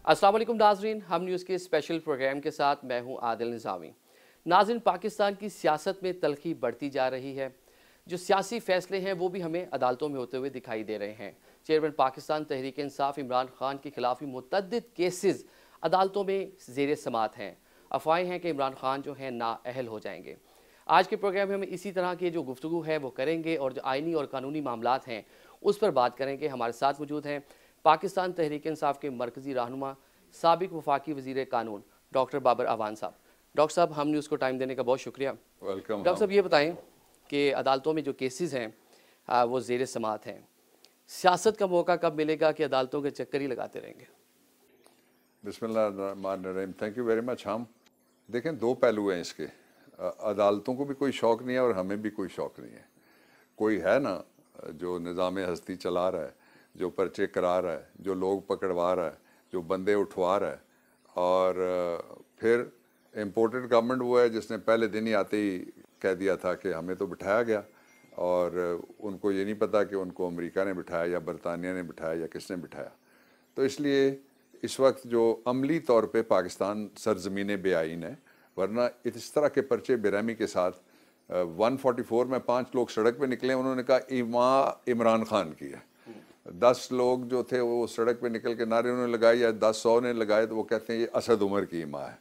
अस्सलाम वालेकुम नाजरीन, हम न्यूज़ के स्पेशल प्रोग्राम के साथ मैं हूं आदिल निज़ामी। नाजरीन, पाकिस्तान की सियासत में तलखी बढ़ती जा रही है। जो सियासी फैसले हैं वो भी हमें अदालतों में होते हुए दिखाई दे रहे हैं। चेयरमैन पाकिस्तान तहरीक इंसाफ इमरान खान के खिलाफ मुतअद्दिद केसेस अदालतों में ज़ेर समात हैं। अफवाहें हैं कि इमरान खान जो हैं नाअहल हो जाएंगे। आज के प्रोग्राम में हम इसी तरह की जो गुफ्तगू है वो करेंगे और जो आइनी और कानूनी मामलात हैं उस पर बात करेंगे। हमारे साथ मौजूद हैं पाकिस्तान तहरीक इंसाफ के मरकज़ी रहनुमा साबिक वफाकी वज़ीर कानून डॉक्टर बाबर अवान साहब। डॉक्टर साहब, हम न्यूज़ को टाइम देने का बहुत शुक्रिया। वेलकम। डॉक्टर साहब, ये बताएं कि अदालतों में जो केसेस हैं वो ज़ेर समात हैं। सियासत का मौका कब मिलेगा कि अदालतों के चक्कर ही लगाते रहेंगे? बिस्मिल्लाहिर्रहमानिर्रहीम। Thank you very much. हम देखें, दो पहलू हैं इसके। अदालतों को भी कोई शौक़ नहीं है और हमें भी कोई शौक़ नहीं है। कोई है ना जो निज़ाम हस्ती चला रहा है, जो पर्चे करा रहा है, जो लोग पकड़वा रहा है, जो बंदे उठवा रहा है, और फिर इम्पोर्टेड गवर्नमेंट वो है जिसने पहले दिन ही आते ही कह दिया था कि हमें तो बिठाया गया, और उनको ये नहीं पता कि उनको अमेरिका ने बिठाया या बरतानिया ने बिठाया या किसने बिठाया। तो इसलिए इस वक्त जो अमली तौर पे पाकिस्तान सरजमीन बेआइन है, वरना इस तरह के पर्चे बेरहमी के साथ 144 में 5 लोग सड़क पे निकले, उन्होंने कहा इमरान खान की है। 10 लोग जो थे वो सड़क पे निकल के नारे उन्होंने लगाए, या 10-100 ने लगाए, तो वो कहते हैं ये असद उमर की इमा है।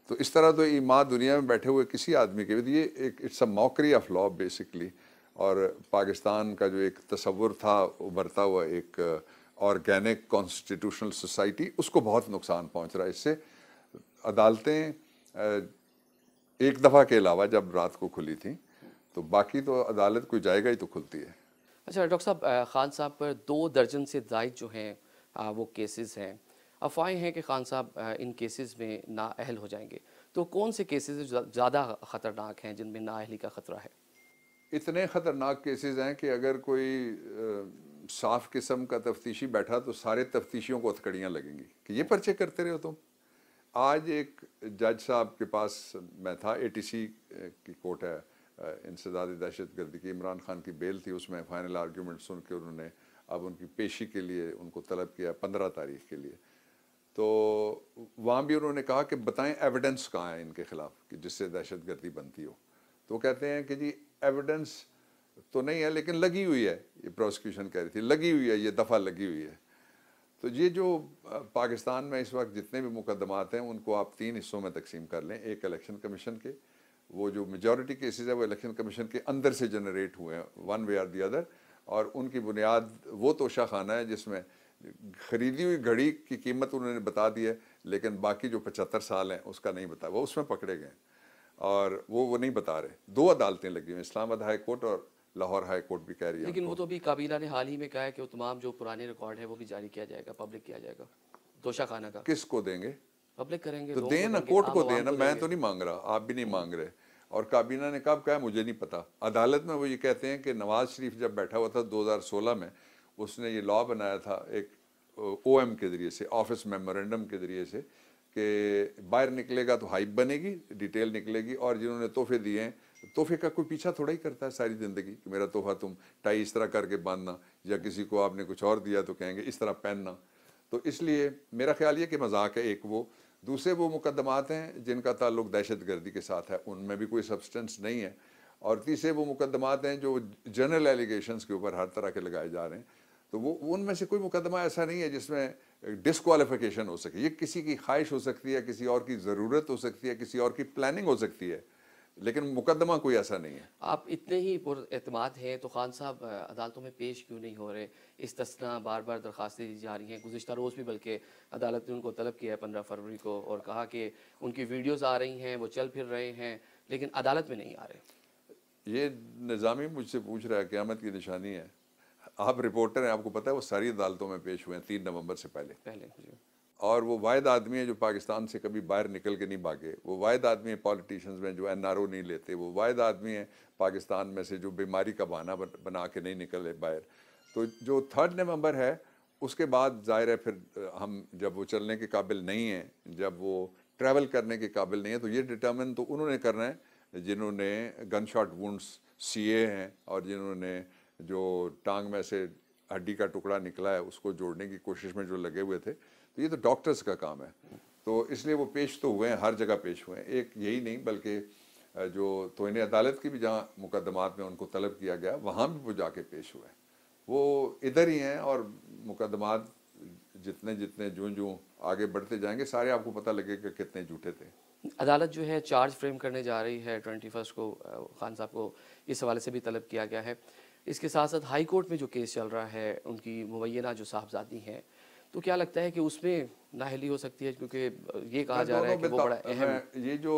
तो इस तरह तो इमा दुनिया में बैठे हुए किसी आदमी के भी, ये एक it's a mockery of law basically. और पाकिस्तान का जो एक तसव्वुर था उभरता हुआ एक ऑर्गेनिक कॉन्स्टिट्यूशनल सोसाइटी, उसको बहुत नुकसान पहुंच रहा है इससे। अदालतें एक दफ़ा के अलावा जब रात को खुली थी, तो बाकी तो अदालत कोई जाएगा ही तो खुलती है। अच्छा डॉक्टर साहब, खान साहब पर 2 दर्जन से ज़ायद जो हैं वो केसेस हैं। अफवाहें हैं कि खान साहब इन केसेस में नाअहल हो जाएंगे। तो कौन से केसेस ज़्यादा ख़तरनाक हैं जिनमें नाअहली का ख़तरा है? इतने ख़तरनाक केसेस हैं कि अगर कोई साफ़ किस्म का तफ्तीशी बैठा तो सारे तफ्तीशियों को हथकड़ियाँ लगेंगी कि ये पर्चे करते रहे हो तुम। आज एक जज साहब के पास मैं था, ATC की कोर्ट है, इंसदाद दहशत गर्दी की, इमरान खान की बेल थी, उसमें फ़ाइनल आर्ग्यूमेंट सुन के उन्होंने अब उनकी पेशी के लिए उनको तलब किया 15 तारीख के लिए। तो वहाँ भी उन्होंने कहा कि बताएं एविडेंस कहाँ है इनके ख़िलाफ़ कि जिससे दहशत गर्दी बनती हो। तो वो कहते हैं कि जी एविडेंस तो नहीं है, लेकिन लगी हुई है, ये प्रोसिक्यूशन कह रही थी, लगी हुई है, ये दफ़ा लगी हुई है। तो ये जो पाकिस्तान में इस वक्त जितने भी मुकदमात हैं उनको आप 3 हिस्सों में तकसीम कर लें। एक इलेक्शन कमीशन के, वो जो मेजॉरिटी केसेस है वो इलेक्शन कमीशन के अंदर से जनरेट हुए हैं वन वे और दी अदर, और उनकी बुनियाद वो तोशा खाना है जिसमें ख़रीदी हुई घड़ी की कीमत उन्होंने बता दी है, लेकिन बाकी जो 75 साल हैं उसका नहीं बताया, वो उसमें पकड़े गए और वो नहीं बता रहे। 2 अदालतें लगी हुई, इस्लामाबाद हाई कोर्ट और लाहौर हाई कोर्ट भी कह रही है। लेकिन वो तो अभी काबीना ने हाल ही में कहा है कि वो तमाम जो पुराने रिकॉर्ड है वो भी जारी किया जाएगा, पब्लिक किया जाएगा। तोशा खाना का किसको देंगे? पब्लिक करेंगे, तो लोगों को दें ना, देंगे, कोर्ट आम को आवाम दें ना। को मैं देंगे। तो नहीं मांग रहा, आप भी नहीं मांग रहे, और काबीना ने कब कहा मुझे नहीं पता। अदालत में वो ये कहते हैं कि नवाज शरीफ जब बैठा हुआ था 2016 में, उसने ये लॉ बनाया था एक OM के ज़रिए से, ऑफिस मेमोरेंडम के ज़रिए से, कि बाहर निकलेगा तो हाइप बनेगी, डिटेल निकलेगी, और जिन्होंने तोहफे दिए हैं, तोहफे का कोई पीछा थोड़ा ही करता है सारी ज़िंदगी कि मेरा तोहफा तुम टाई इस तरह करके बांधना, या किसी को आपने कुछ और दिया तो कहेंगे इस तरह पहनना। तो इसलिए मेरा ख्याल ये कि मजाक है एक वो। दूसरे वो मुकदमात हैं जिनका ताल्लुक दहशत गर्दी के साथ है, उनमें भी कोई सब्सटेंस नहीं है। और तीसरे वो मुकदमात हैं जो जनरल एलिगेशंस के ऊपर हर तरह के लगाए जा रहे हैं। तो वो उनमें से कोई मुकदमा ऐसा नहीं है जिसमें डिसक्वालिफिकेशन हो सके। ये किसी की ख्वाहिश हो सकती है, किसी और की ज़रूरत हो सकती है, किसी और की प्लानिंग हो सकती है, लेकिन मुकदमा कोई ऐसा नहीं है। आप इतने ही पुरएतमाद हैं तो खान साहब अदालतों में पेश क्यों नहीं हो रहे? इस्तिस्ना बार बार दरख्वास्तें दी जा रही हैं। गुज़िश्ता रोज़ भी बल्कि अदालत ने उनको तलब किया है 15 फरवरी को, और कहा कि उनकी वीडियोज़ आ रही हैं, वो चल फिर रहे हैं, लेकिन अदालत में नहीं आ रहे। ये निज़ामी मुझसे पूछ रहा है क़यामत की निशानी है। आप रिपोर्टर हैं, आपको पता है वो सारी अदालतों में पेश हुए हैं 3 नवंबर से पहले। जी। और वो वाहिद आदमी है जो पाकिस्तान से कभी बाहर निकल के नहीं भागे। वो वाहिद आदमी है पॉलिटिशियंस में जो NRO नहीं लेते। वो वाहिद आदमी है पाकिस्तान में से जो बीमारी का बहाना बना के नहीं निकले बाहर। तो जो 3 नवंबर है उसके बाद ज़ाहिर है फिर हम जब वो चलने के काबिल नहीं हैं, जब वो ट्रैवल करने के काबिल नहीं है, तो ये डिटर्मिन तो उन्होंने करना है जिन्होंने गन शॉट वुंड्स CA हैं, और जिन्होंने जो टांग में से हड्डी का टुकड़ा निकला है उसको जोड़ने की कोशिश में जो लगे हुए थे, तो ये तो डॉक्टर्स का काम है। तो इसलिए वो पेश तो हुए हैं, हर जगह पेश हुए हैं, एक यही नहीं बल्कि जो तोइने अदालत की भी जहाँ मुकदमात में उनको तलब किया गया वहाँ भी वो जाके पेश हुए हैं, वो इधर ही हैं। और मुकदमात जितने जितने जो जो आगे बढ़ते जाएंगे सारे आपको पता लगेगा कितने झूठे थे। अदालत जो है चार्ज फ्रेम करने जा रही है 21 को, खान साहब को इस हवाले से भी तलब किया गया है। इसके साथ साथ हाई कोर्ट में जो केस चल रहा है उनकी मुबैना जो साहबजादी हैं, तो क्या लगता है कि उसमें नाअहली हो सकती है, क्योंकि ये कहा जा रहा है कि वो बड़ा अहम। ये जो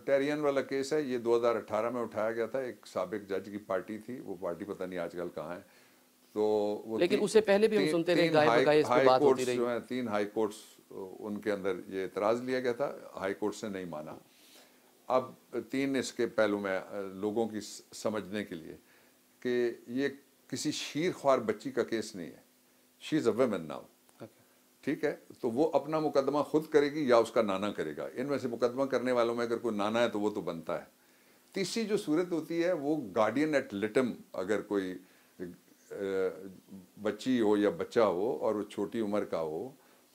टेरियन वाला केस है ये 2018 में उठाया गया था, एक साबिक जज की पार्टी थी, वो पार्टी पता नहीं आजकल कहाँ है। तो वो लेकिन उससे पहले भी हम सुनते रहे गाय बगाए इस पे बात होती रही। जो है 3 हाई कोर्ट्स उनके अंदर ये एतराज़ लिया गया था, हाई कोर्ट से नहीं माना। अब 3 इसके पहलू में लोगों की समझने के लिए कि ये किसी शीर ख्वार बच्ची का केस नहीं है, she is a woman now, ठीक है। तो वो अपना मुकदमा खुद करेगी या उसका नाना करेगा, इनमें से मुकदमा करने वालों में अगर कोई नाना है तो वो तो बनता है। तीसरी जो सूरत होती है वो गार्डियन एट लिटम, अगर कोई बच्ची हो या बच्चा हो और वो छोटी उम्र का हो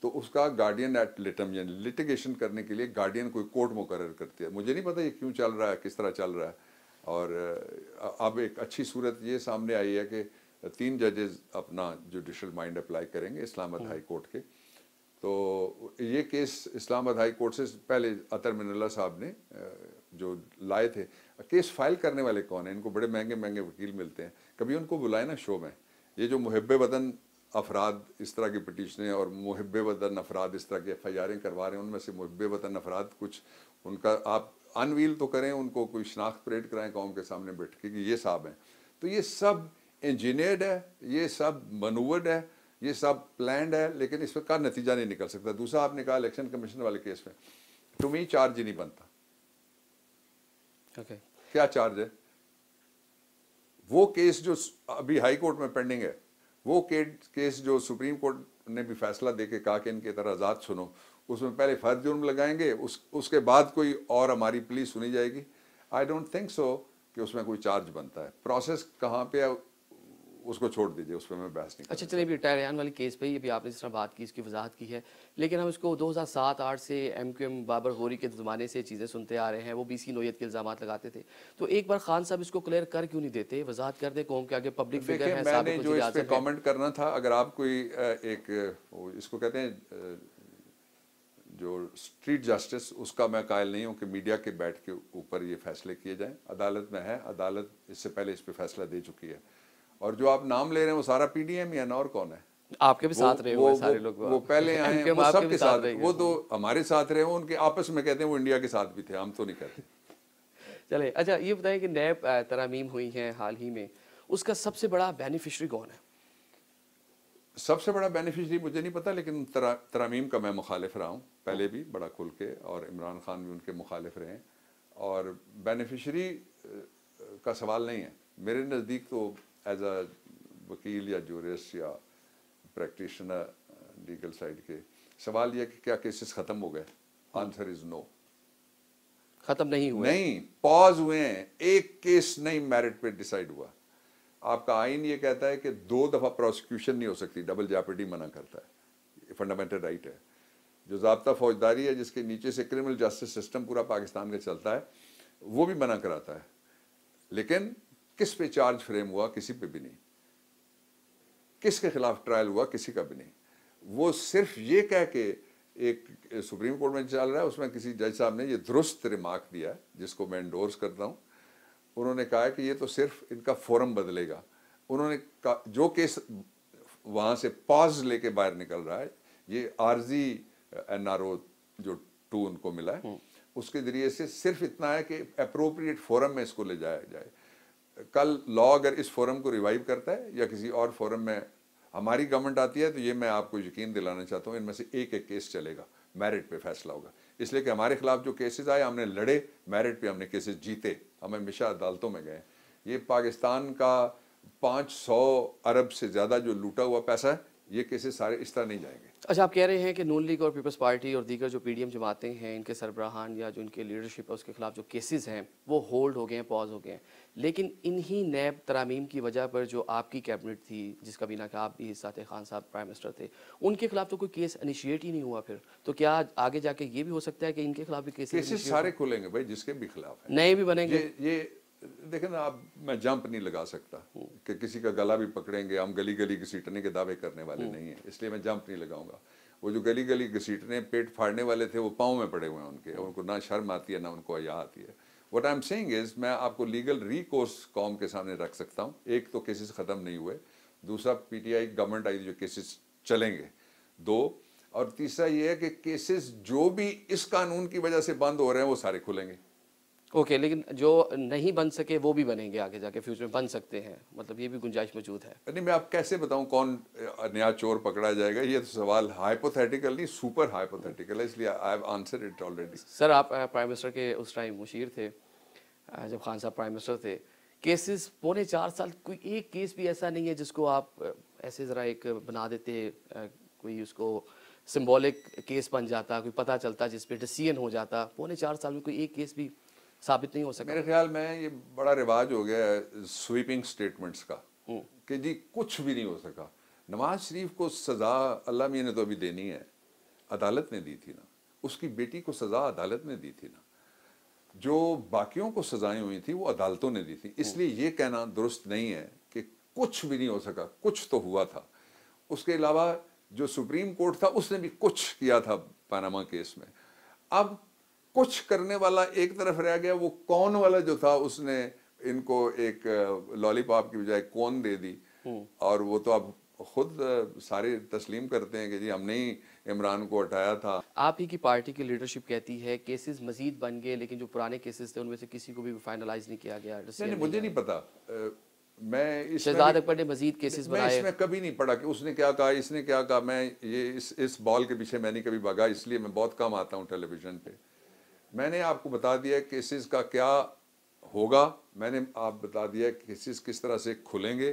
तो उसका गार्डियन एट लिटम यानी लिटिगेशन करने के लिए गार्डियन कोई कोर्ट मुकर्रर करती है। मुझे नहीं पता ये क्यों चल रहा है, किस तरह चल रहा है। और अब एक अच्छी सूरत ये सामने आई है कि 3 जजेस अपना जुडिशल माइंड अप्लाई करेंगे इस्लामाबाद हाई कोर्ट के। तो ये केस इस्लामाबाद हाई कोर्ट से पहले अतर मिनल्ला साहब ने जो लाए थे। केस फाइल करने वाले कौन हैं? इनको बड़े महंगे महंगे वकील मिलते हैं, कभी उनको बुलाए ना शो में। ये जो मुहिब्बे वतन अफराद इस तरह की पिटीशनें और मुहिब्बे वतन अफराद इस तरह की FIR करवा रहे हैं, उनमें से मुहिब्बे वतन अफराद कुछ उनका आप अनवील तो करें, उनको कोई शनाख्त परेड कराएं कौम के सामने बैठ के कि ये साहब हैं। तो ये सब इंजीनियर्ड है, ये सब मनूवर्ड है, ये सब प्लान्ड है, लेकिन इस पर का नतीजा नहीं निकल सकता। दूसरा आपने कहा इलेक्शन कमीशन वाले केस में टू मी चार्ज ही नहीं बनता। क्या चार्ज है? वो केस जो अभी हाई कोर्ट में पेंडिंग है, वो केस जो सुप्रीम कोर्ट ने भी फैसला देके कहा कि इनके एतराज़ात सुनो, उसमें पहले फर्ज जुर्म लगाएंगे, उसके बाद कोई और हमारी प्ली सुनी जाएगी। आई डोंट थिंक सो कि उसमें कोई चार्ज बनता है। प्रोसेस कहाँ पे है उसको छोड़ दीजिए, उस पर मैं बहस नहीं। अच्छा चलिए, अभी टेरियान वाली केस पे ही अभी आपने जिस तरह बात की, इसकी वजाहत की है, लेकिन हम इसको 2007-8 से MQM बाबर गौरी के ज़माने से चीज़ें सुनते आ रहे हैं। वो BC नोयत के इल्ज़ाम लगाते थे, तो एक बार खान साहब इसको क्लियर कर क्यों नहीं देते, वजाहत कर दे कौम के आगे, पब्लिक फिगर है। मैंने जो इस पे कमेंट करना था, अगर आप कोई एक इसको कहते हैं जो स्ट्रीट जस्टिस, उसका मैं कायल नहीं हूँ कि मीडिया के बैठ के ऊपर ये फैसले किए जाएं। अदालत में है, अदालत इससे पहले इस पे फैसला दे चुकी है। और जो आप नाम ले रहे हैं वो सारा PDM या और कौन है? आपके भी साथ रहे हुए सारे लोग, वो पहले आए हैं, वो सबके साथ, वो तो हमारे साथ रहे, वो उनके आपस में कहते हैं वो इंडिया के साथ भी थे, हम तो नहीं कहते। चले, अच्छा ये बताएं कि नैब तरामीम हुई हैं हाल ही में, उसका सबसे बड़ा बेनिफिशरी कौन है? सबसे बड़ा बेनिफिशरी मुझे नहीं पता, लेकिन तरामीम का मैं मुखालिफ रहा हूँ पहले भी बड़ा खुल के, और इमरान खान भी उनके मुखालिफ रहे हैं। और बेनिफिशरी का सवाल नहीं है मेरे नज़दीक। तो एज अ वकील या जूरिस्ट या प्रैक्टिशनर लीगल साइड के, सवाल यह कि क्या केसेस ख़त्म हो गए? आंसर इज़ नो, ख़त्म नहीं हुए, नहीं पॉज हुए हैं। एक केस नहीं मेरिट पे डिसाइड हुआ। आपका आइन ये कहता है कि 2 दफ़ा प्रोसिक्यूशन नहीं हो सकती, डबल जैपर्डी मना करता है, फंडामेंटल राइट है। जो ज़ाब्ता फौजदारी है जिसके नीचे से क्रिमिनल जस्टिस सिस्टम पूरा पाकिस्तान का चलता है, वो भी मना कराता है। लेकिन किस पे चार्ज फ्रेम हुआ? किसी पे भी नहीं। किसके खिलाफ ट्रायल हुआ? किसी का भी नहीं। वो सिर्फ ये कह के एक सुप्रीम कोर्ट में चल रहा है, उसमें किसी जज साहब ने ये दुरुस्त रिमार्क दिया है जिसको मैं एंडोर्स करता हूँ। उन्होंने कहा है कि ये तो सिर्फ इनका फोरम बदलेगा। उन्होंने कहा जो केस वहाँ से पॉज लेके बाहर निकल रहा है, ये आर्जी NRO जो 2 उनको मिला है, उसके जरिए से सिर्फ इतना है कि अप्रोप्रिएट फोरम में इसको ले जाया जाए। कल लॉ अगर इस फोरम को रिवाइव करता है या किसी और फोरम में हमारी गवर्नमेंट आती है, तो ये मैं आपको यकीन दिलाना चाहता हूँ, इनमें से एक एक केस चलेगा, मेरिट पे फैसला होगा। इसलिए कि हमारे खिलाफ जो केसेस आए, हमने लड़े, मेरिट पे हमने केसेस जीते, हम हमेशा अदालतों में गए। ये पाकिस्तान का 500 अरब से ज़्यादा जो लूटा हुआ पैसा है, ये केसेस सारे इस तरह नहीं जाएंगे। अच्छा, आप कह रहे हैं कि नून लीग और पीपल्स पार्टी और दीगर जो पीडीएम जमातें हैं, इनके सरबराहान या जो इनके लीडरशिप है उसके खिलाफ जो केसेस हैं वो होल्ड हो गए हैं, पॉज हो गए हैं, लेकिन इन्हीं नैब तरामीम की वजह पर जो आपकी कैबिनेट थी, जिसका बिना का आप भी हिस्सा थे, खान साहब प्राइम मिनिस्टर थे, उनके खिलाफ तो कोई केस इनिशिएट ही नहीं हुआ फिर, तो क्या आगे जाके ये भी हो सकता है कि इनके खिलाफ भी केसेस सारे खुलेंगे भाई, जिसके भी खिलाफ है, नए भी बनेंगे? ये देखें ना आप, मैं जंप नहीं लगा सकता कि किसी का गला भी पकड़ेंगे, हम गली गली घसीटने के दावे करने वाले नहीं है, इसलिए मैं जंप नहीं लगाऊंगा। वो जो गली गली घसीटने पेट फाड़ने वाले थे वो पाँव में पड़े हुए हैं उनके, उनको ना शर्म आती है ना उनको हया आती है। What I am saying is, मैं आपको लीगल रिकोर्स कौम के सामने रख सकता हूँ। एक तो केसेस खत्म नहीं हुए, दूसरा पीटीआई गवर्नमेंट आई जो केसेस चलेंगे, दो, और तीसरा ये है कि केसेस जो भी इस कानून की वजह से बंद हो रहे हैं वो सारे खुलेंगे। ओके, लेकिन जो नहीं बन सके वो भी बनेंगे आगे जाके, फ्यूचर में बन सकते हैं, मतलब ये भी गुंजाइश मौजूद है? नहीं, मैं आप कैसे बताऊं कौन नया चोर पकड़ा जाएगा, ये तो सवाल हाइपोथेटिकल नहीं, सुपर हाइपोथेटिकल है, इसलिए I have answered it already. Sir, आप प्राइम मिनिस्टर के उस टाइम मुशीर थे जब खान साहब प्राइम मिनिस्टर थे, केसेस पौने 4 साल, कोई एक केस भी ऐसा नहीं है जिसको आप ऐसे ज़रा एक बना देते, कोई उसको सिंबॉलिक केस बन जाता, कोई पता चलता जिस पे डिसीजन हो जाता, पौने 4 साल में कोई एक केस भी साबित नहीं हो सका? मेरे ख्याल में ये बड़ा रिवाज हो गया है स्वीपिंग स्टेटमेंट्स का, कि जी कुछ भी नहीं हो सका। नवाज शरीफ को सजा अल्लाह मियां ने तो अभी देनी है, अदालत ने दी थी ना, उसकी बेटी को सजा अदालत ने दी थी ना, जो बाकियों को सजाएं हुई थी वो अदालतों ने दी थी। इसलिए ये कहना दुरुस्त नहीं है कि कुछ भी नहीं हो सका, कुछ तो हुआ था। उसके अलावा जो सुप्रीम कोर्ट था उसने भी कुछ किया था पनामा केस में। अब कुछ करने वाला एक तरफ रह गया, वो कौन वाला जो था उसने इनको एक लॉलीपॉप की बजाय कौन दे दी, और वो तो अब खुद सारे तस्लीम करते हैं कि जी हमने ही इमरान को हटाया था। आप ही की पार्टी की लीडरशिप कहती है केसेस मजीद बन गए, लेकिन जो पुराने केसेस थे उनमें से किसी को भी फाइनलाइज नहीं किया गया। नहीं, मुझे नहीं पता, मैं शहजाद अकबर ने मजीद केसेस मैं बनाए। इसमें कभी नहीं पढ़ा कि उसने क्या कहा, इसने क्या कहा। मैं ये इस बॉल के पीछे मैं नहीं कभी भागा, इसलिए मैं बहुत कम आता हूँ टेलीविजन पे। मैंने आपको बता दिया केसेस का क्या होगा, मैंने आप बता दिया केसेस किस तरह से खुलेंगे।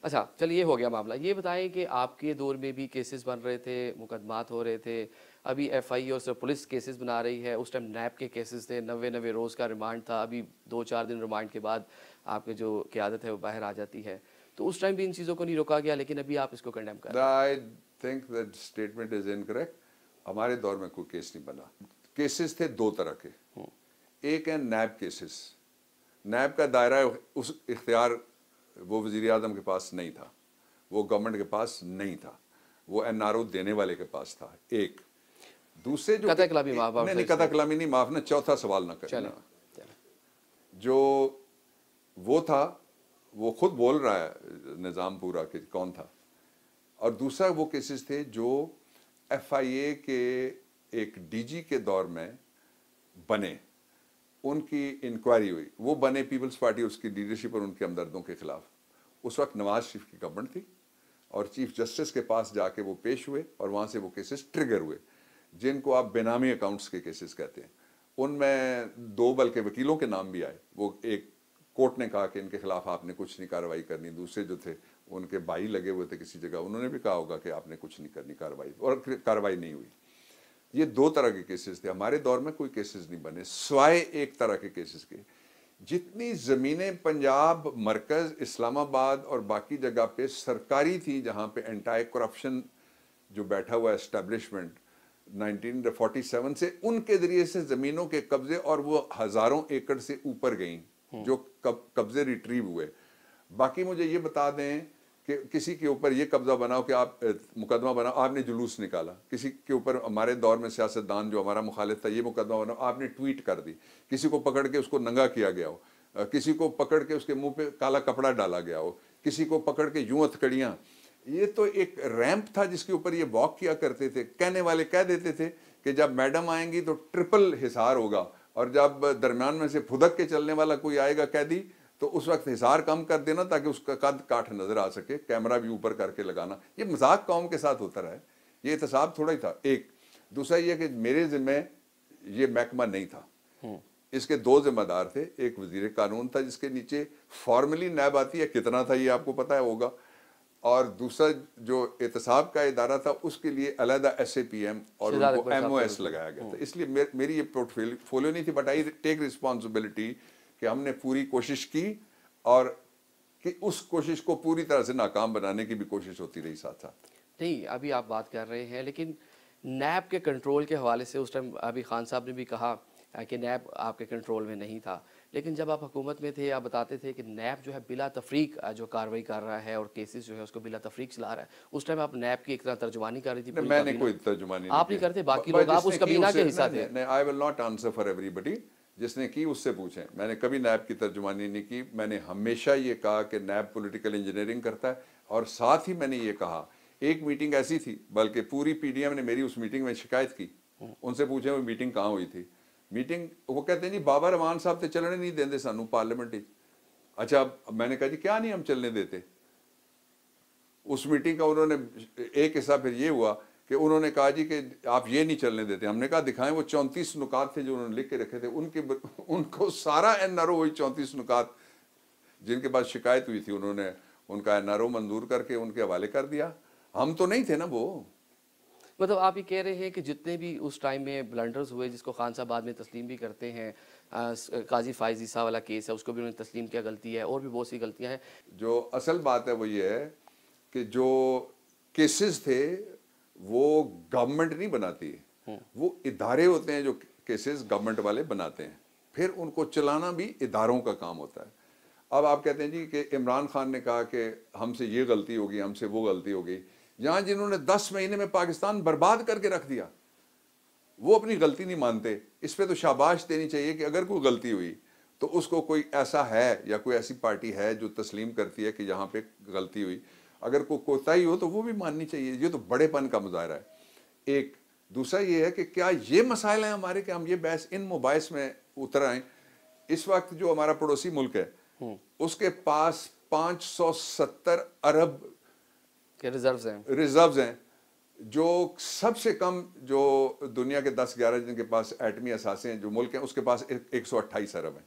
अच्छा, चलिए, हो गया मामला। ये बताएं कि आपके दौर में भी केसेस बन रहे थे, मुकदमात हो रहे थे, अभी एफआई और पुलिस केसेस बना रही है, उस टाइम नैब के केसेस थे, 90 रोज़ का रिमांड था, अभी 2-4 दिन रिमांड के बाद आपकी जो क़यादत है वो बाहर आ जाती है, तो उस टाइम भी इन चीज़ों को नहीं रोका गया, लेकिन अभी आप इसको कंडेम कर रहे हैं। I think that statement is incorrect. हमारे दौर में कोई केस नहीं बना। केसेस थे दो तरह के, एक है नैब केसेस। नैब का दायरा उस इख्तियार वो वज़ीर आज़म के पास नहीं था, वो गवर्नमेंट के पास नहीं था, वो एनआरओ देने वाले के पास था। एक दूसरे जो कतई माफ, नहीं कतई नहीं माफ ना, चौथा सवाल ना करना। जो वो था वो खुद बोल रहा है निज़ाम पूरा कि कौन था, और दूसरा वो केसेस थे जो एफआईए के एक डीजी के दौर में बने, उनकी इंक्वायरी हुई, वो बने पीपल्स पार्टी उसकी लीडरशिप और उनके हमदर्दों के खिलाफ। उस वक्त नवाज शरीफ की गवर्नमेंट थी और चीफ जस्टिस के पास जाके वो पेश हुए और वहाँ से वो केसेस ट्रिगर हुए, जिनको आप बेनामी अकाउंट्स के केसेस कहते हैं। उनमें 2 बल्कि वकीलों के नाम भी आए। वो एक कोर्ट ने कहा कि इनके खिलाफ आपने कुछ नहीं कार्रवाई करनी, दूसरे जो थे उनके भाई लगे हुए थे किसी जगह, उन्होंने भी कहा होगा कि आपने कुछ नहीं करनी कार्रवाई, और कार्रवाई नहीं हुई। ये 2 तरह के केसेस थे। हमारे दौर में कोई केसेस नहीं बने स्वाय एक तरह के केसेस के। जितनी ज़मीनें पंजाब, मरकज़, इस्लामाबाद और बाकी जगह पे सरकारी थी, जहाँ पे एंटी करप्शन जो बैठा हुआ एस्टेब्लिशमेंट 1947 से, उनके ज़रिए से ज़मीनों के कब्जे, और वो हज़ारों एकड़ से ऊपर गई जो कब्जे रिट्रीव हुए। बाकी मुझे ये बता दें कि किसी के ऊपर ये कब्जा बनाओ कि आप मुकदमा बनाओ, आपने जुलूस निकाला, किसी के ऊपर हमारे दौर में सियासतदान जो हमारा मुखालिफ था, ये मुकदमा बनाओ, आपने ट्वीट कर दी, किसी को पकड़ के उसको नंगा किया गया हो, किसी को पकड़ के उसके मुंह पे काला कपड़ा डाला गया हो, किसी को पकड़ के यूं हथकड़ियाँ। ये तो एक रैंप था जिसके ऊपर ये वॉक किया करते थे। कहने वाले कह देते थे कि जब मैडम आएंगी तो ट्रिपल हिसार होगा, और जब दरमियान में से फुदक के चलने वाला कोई आएगा कैदी तो उस वक्त हिसार कम कर देना ताकि उसका कद काठ नजर आ सके, कैमरा भी ऊपर करके लगाना। ये मजाक कौम के साथ होता रहा है, ये एहतसाब थोड़ा ही था। एक दूसरा ये कि मेरे जिम्मे ये महकमा नहीं था, इसके 2 जिम्मेदार थे। एक वजीर कानून था जिसके नीचे फॉर्मली नैब आती है, कितना था ये आपको पता है होगा, और दूसरा जो एहतसाब का इदारा था उसके लिए अलहदा SAPM और उनको MOS लगाया गया था। इसलिए मेरी ये पोर्टफोलियो नहीं थी, बट आई टेक रिस्पॉन्सिबिलिटी कि हमने पूरी कोशिश की और कि उस कोशिश को पूरी तरह से नाकाम बनाने की भी कोशिश होती रही साथ साथ। नहीं, अभी आप बात कर रहे हैं, लेकिन नैब के कंट्रोल के हवाले से उस टाइम अभी खान साहब ने भी कहा कि नैब आपके कंट्रोल में नहीं था, लेकिन जब आप हुकूमत में थे आप बताते थे कि नैब जो है बिला तफरीक जो कार्रवाई कर रहा है और केसेस जो है उसको बिला तफरीक चला रहा है। उस टाइम आप नैब की एक तरह तर्जुमानी कर रही थी। मैंने कोई तर्जुमानी आप नहीं करते, बाकी लोग, आप उस कबीना के हिस्सा थे। I will not answer for everybody, जिसने की उससे पूछें। मैंने कभी नैब की तर्जुमानी नहीं की। मैंने हमेशा ये कहा कि नैब पॉलिटिकल इंजीनियरिंग करता है, और साथ ही मैंने ये कहा, एक मीटिंग ऐसी थी, बल्कि पूरी PDM ने मेरी उस मीटिंग में शिकायत की, उनसे पूछे वो मीटिंग कहाँ हुई थी। मीटिंग वो कहते हैं जी बाबा रमान साहब तो चलने नहीं देते सानू पार्लियामेंट ही। अच्छा, मैंने कहा जी क्या नहीं हम चलने देते। उस मीटिंग का उन्होंने एक हिस्सा फिर ये हुआ कि उन्होंने कहा जी कि आप ये नहीं चलने देते। हमने कहा दिखाएं। वो 34 नुकात थे जो उन्होंने लिख के रखे थे, उनको सारा NRO वही 34 नुकात जिनके पास शिकायत हुई थी उन्होंने उनका NRO मंजूर करके उनके हवाले कर दिया। हम तो नहीं थे ना वो। मतलब आप ये कह रहे हैं कि जितने भी उस टाइम में ब्लंडर्स हुए, जिसको खान साहब बाद में तस्लीम भी करते हैं, काजी फाइज ईसा वाला केस है उसको भी उन्होंने तस्लीम किया गलती है, और भी बहुत सी गलतियां हैं। जो असल बात है वो ये है कि जो केसेस थे वो गवर्नमेंट नहीं बनाती, वो इदारे होते हैं जो केसेस गवर्नमेंट वाले बनाते हैं, फिर उनको चलाना भी इदारों का काम होता है। अब आप कहते हैं जी कि इमरान खान ने कहा कि हमसे ये गलती होगी, हमसे वो गलती होगी। यहाँ जिन्होंने 10 महीने में पाकिस्तान बर्बाद करके रख दिया वो अपनी गलती नहीं मानते। इस पे तो शाबाश देनी चाहिए कि अगर कोई गलती हुई तो उसको कोई ऐसा है या कोई ऐसी पार्टी है जो तस्लीम करती है कि यहाँ पे गलती हुई। अगर कोई कोताही हो तो वो भी माननी चाहिए। ये तो बड़ेपन का मुजाहरा है। एक दूसरा ये है कि क्या ये मसाइल हैं हमारे कि हम ये बहस इन मुबाहिस में उतर आए। इस वक्त जो हमारा पड़ोसी मुल्क है उसके पास 570 अरब के रिजर्व्स हैं, जो सबसे कम जो दुनिया के 10-11 जिनके पास एटमी असासे हैं जो मुल्क हैं उसके पास 128 अरब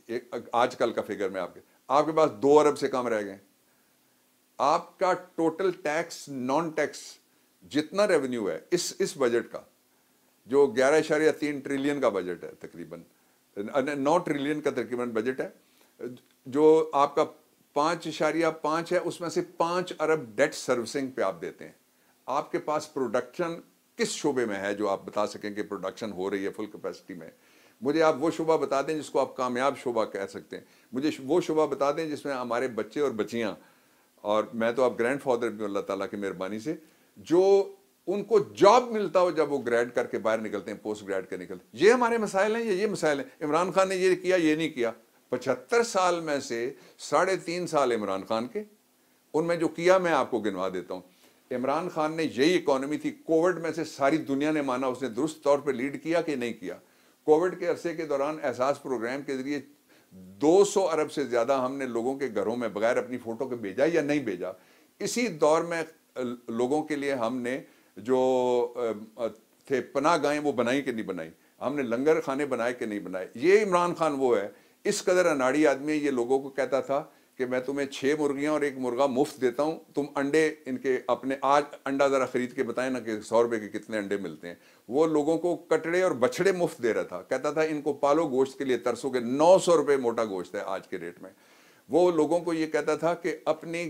हैं। आजकल का फिगर में आपके पास 2 अरब से कम रह गए। आपका टोटल टैक्स नॉन टैक्स जितना रेवेन्यू है इस बजट का, जो 11.3 ट्रिलियन का बजट है, तकरीबन 9 ट्रिलियन का तकरीबन बजट है, जो आपका 5.5 है उसमें से 5 अरब डेट सर्विसिंग पे आप देते हैं। आपके पास प्रोडक्शन किस शोबे में है जो आप बता सकें कि प्रोडक्शन हो रही है फुल कैपेसिटी में? मुझे आप वो शोबा बता दें जिसको आप कामयाब शोबा कह सकते हैं। मुझे वो शोबा बता दें जिसमें हमारे बच्चे और बच्चियां, और मैं तो आप ग्रैंडफादर भी अल्लाह ताला की मेहरबानी से, जो उनको जॉब मिलता हो जब वो ग्रेड करके बाहर निकलते हैं, पोस्ट ग्रेड के निकलते। ये हमारे मसाइल हैं, ये मसाइल हैं। इमरान खान ने ये किया, ये नहीं किया। 75 साल में से 3.5 साल इमरान खान के, उनमें जो किया मैं आपको गिनवा देता हूं। इमरान खान ने यही इकोनॉमी थी, कोविड में से सारी दुनिया ने माना उसने दुरुस्त तौर पे लीड किया कि नहीं किया। कोविड के अरसे के दौरान एहसास प्रोग्राम के जरिए 200 अरब से ज्यादा हमने लोगों के घरों में बगैर अपनी फोटो के भेजा या नहीं भेजा। इसी दौर में लोगों के लिए हमने जो थे पनाहगाहें वो बनाई कि नहीं बनाई, हमने लंगर खाने बनाए कि नहीं बनाए। ये इमरान खान वो है, इस कदर अनाड़ी आदमी। ये लोगों को कहता था कि मैं तुम्हें 6 मुर्गियां और 1 मुर्गा मुफ्त देता हूं, तुम अंडे इनके अपने आज अंडा जरा खरीद के बताएं ना कि 100 रुपए के कितने अंडे मिलते हैं। वो लोगों को कटड़े और बछड़े मुफ्त दे रहा था, कहता था इनको पालो, गोश्त के लिए तरसोगे। 900 रुपए मोटा गोश्त है आज के रेट में। वो लोगों को ये कहता था कि अपनी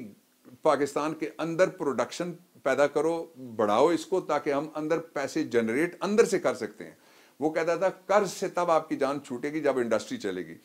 पाकिस्तान के अंदर प्रोडक्शन पैदा करो, बढ़ाओ इसको, ताकि हम अंदर पैसे जनरेट अंदर से कर सकते हैं। वो कहता था कर्ज से तब आपकी जान छूटेगी जब इंडस्ट्री चलेगी।